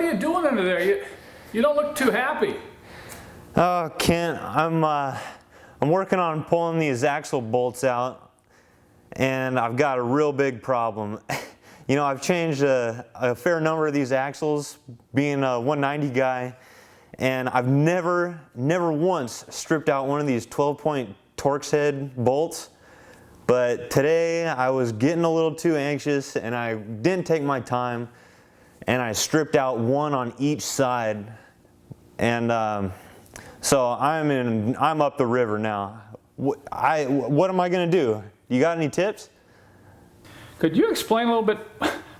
what are you doing under there? You don't look too happy. Oh, Kent, I'm working on pulling these axle bolts out, and I've got a real big problem. You know, I've changed a fair number of these axles, being a 190 guy, and I've never once stripped out one of these 12-point Torx head bolts. But today I was getting a little too anxious, and I didn't take my time, and I stripped out one on each side. And so I'm up the river now. What am I going to do? You got any tips? Could you explain a little bit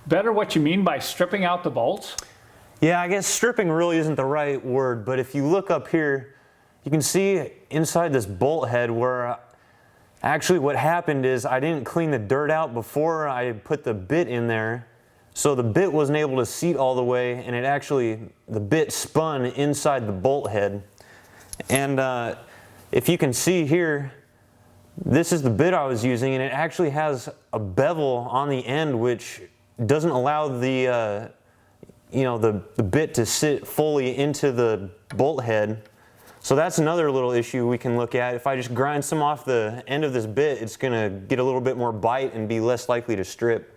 better what you mean by stripping out the bolts? Yeah, I guess stripping really isn't the right word, but if you look up here, you can see inside this bolt head where actually what happened is I didn't clean the dirt out before I put the bit in there. So the bit wasn't able to seat all the way, and the bit spun inside the bolt head. And if you can see here, this is the bit I was using, and it actually has a bevel on the end which doesn't allow the the bit to sit fully into the bolt head. So that's another little issue we can look at. If I just grind some off the end of this bit, it's going to get a little bit more bite and be less likely to strip.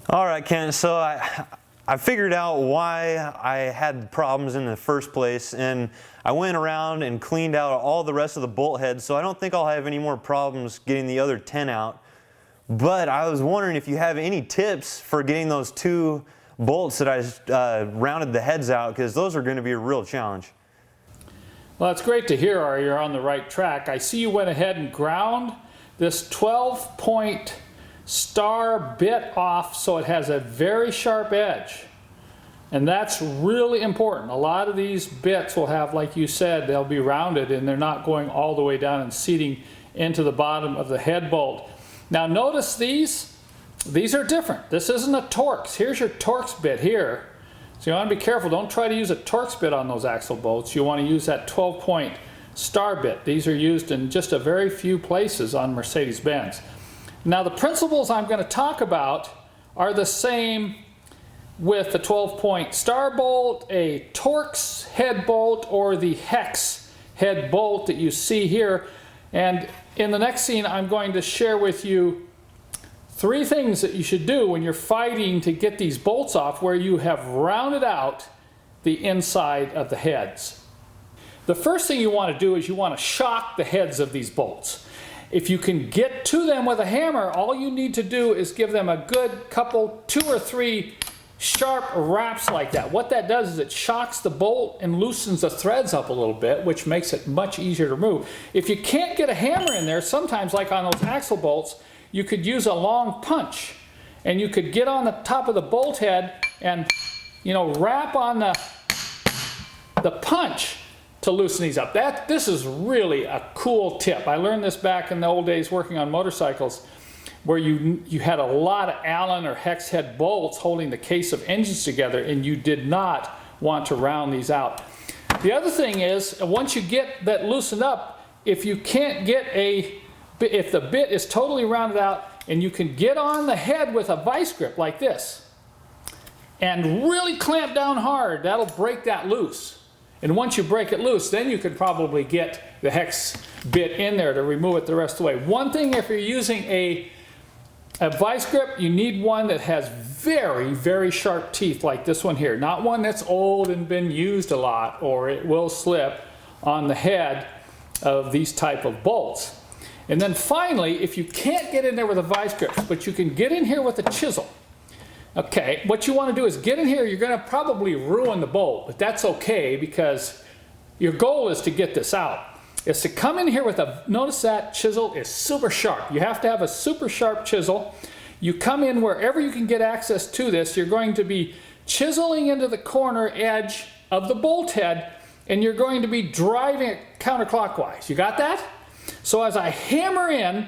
All right, Ken, so I figured out why I had problems in the first place, and I went around and cleaned out all the rest of the bolt heads, so I don't think I'll have any more problems getting the other 10 out. But I was wondering if you have any tips for getting those 2 bolts that I rounded the heads out, because those are going to be a real challenge. Well, it's great to hear, Ari, you're on the right track. I see you went ahead and ground this 12-point star bit off so it has a very sharp edge. And that's really important. A lot of these bits will have, like you said, they'll be rounded and they're not going all the way down and seating into the bottom of the head bolt. Now notice these are different. This isn't a Torx. Here's your Torx bit here. So you want to be careful. Don't try to use a Torx bit on those axle bolts. You want to use that 12-point star bit. These are used in just a very few places on Mercedes-Benz. Now the principles I'm going to talk about are the same with the 12-point star bolt, a Torx head bolt, or the hex head bolt that you see here. And in the next scene I'm going to share with you 3 things that you should do when you're fighting to get these bolts off where you have rounded out the inside of the heads. The first thing you want to do is you want to shock the heads of these bolts. If you can get to them with a hammer, all you need to do is give them a good couple, 2 or 3 sharp raps like that. What that does is it shocks the bolt and loosens the threads up a little bit, which makes it much easier to remove. If you can't get a hammer in there, sometimes like on those axle bolts, you could use a long punch, and you could get on the top of the bolt head and, wrap on the punch to loosen these up. This is really a cool tip. I learned this back in the old days working on motorcycles, where you had a lot of Allen or hex head bolts holding the case of engines together, and you did not want to round these out. The other thing is, once you get that loosened up, if you can't get if the bit is totally rounded out and you can get on the head with a vice grip like this and really clamp down hard, that'll break that loose. And once you break it loose, then you could probably get the hex bit in there to remove it the rest of the way. One thing, if you're using a vice grip, you need one that has very, very sharp teeth like this one here. Not one that's old and been used a lot, or it will slip on the head of these type of bolts. And then finally, if you can't get in there with a vice grip, but you can get in here with a chisel. Okay, what you want to do is get in here. You're going to probably ruin the bolt, but that's okay because your goal is to get this out. Is to come in here with notice that chisel is super sharp. You have to have a super sharp chisel. You come in wherever you can get access to this. You're going to be chiseling into the corner edge of the bolt head, and you're going to be driving it counterclockwise. You got that? So as I hammer in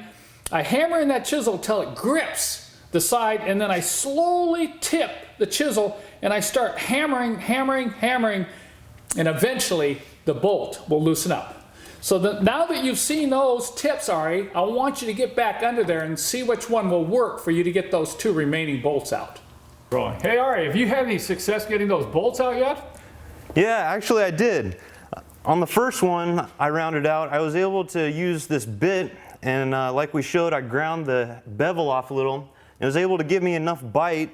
that chisel till it grips the side, and then I slowly tip the chisel and I start hammering, and eventually the bolt will loosen up. So now that you've seen those tips, Ari, I want you to get back under there and see which one will work for you to get those 2 remaining bolts out. Rolling. Hey Ari, have you had any success getting those bolts out yet? Yeah, actually I did. On the first one I rounded out, I was able to use this bit, and like we showed, I ground the bevel off a little. It was able to give me enough bite.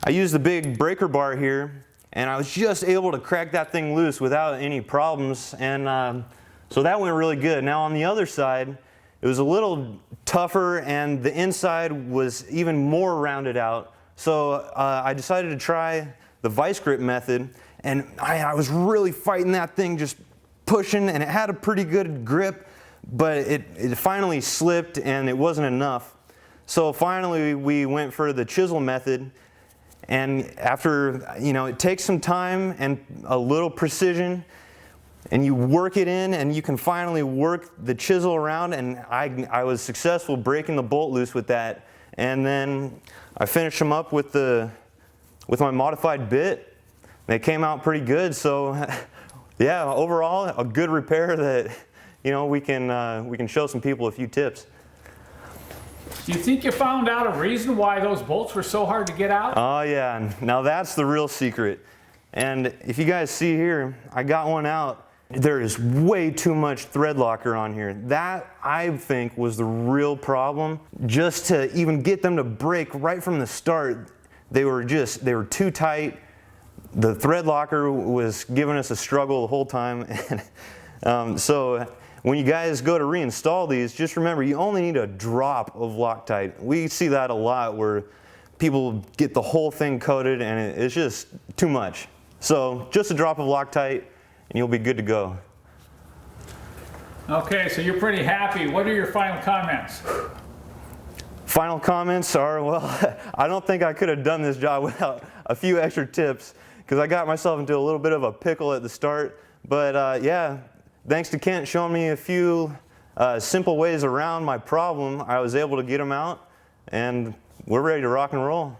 I used the big breaker bar here, and I was just able to crack that thing loose without any problems, and so that went really good. Now on the other side, it was a little tougher, and the inside was even more rounded out. So I decided to try the vice grip method, and I was really fighting that thing, just pushing, and it had a pretty good grip, but it finally slipped and it wasn't enough. So finally we went for the chisel method, and after, it takes some time and a little precision, and you work it in, and you can finally work the chisel around, and I was successful breaking the bolt loose with that. And then I finished them up with my modified bit. They came out pretty good, so yeah, overall a good repair that we can show some people a few tips. Do you think you found out a reason why those bolts were so hard to get out? Oh yeah, now that's the real secret. And if you guys see here, I got one out. There is way too much thread locker on here. That, I think, was the real problem. Just to even get them to break right from the start, they were too tight. The thread locker was giving us a struggle the whole time. So when you guys go to reinstall these, just remember you only need a drop of Loctite. We see that a lot where people get the whole thing coated and it's just too much. So just a drop of Loctite, and you'll be good to go. Okay, so you're pretty happy. What are your final comments? Final comments are, well, I don't think I could have done this job without a few extra tips, because I got myself into a little bit of a pickle at the start. But yeah, thanks to Kent showing me a few simple ways around my problem, I was able to get them out, and we're ready to rock and roll.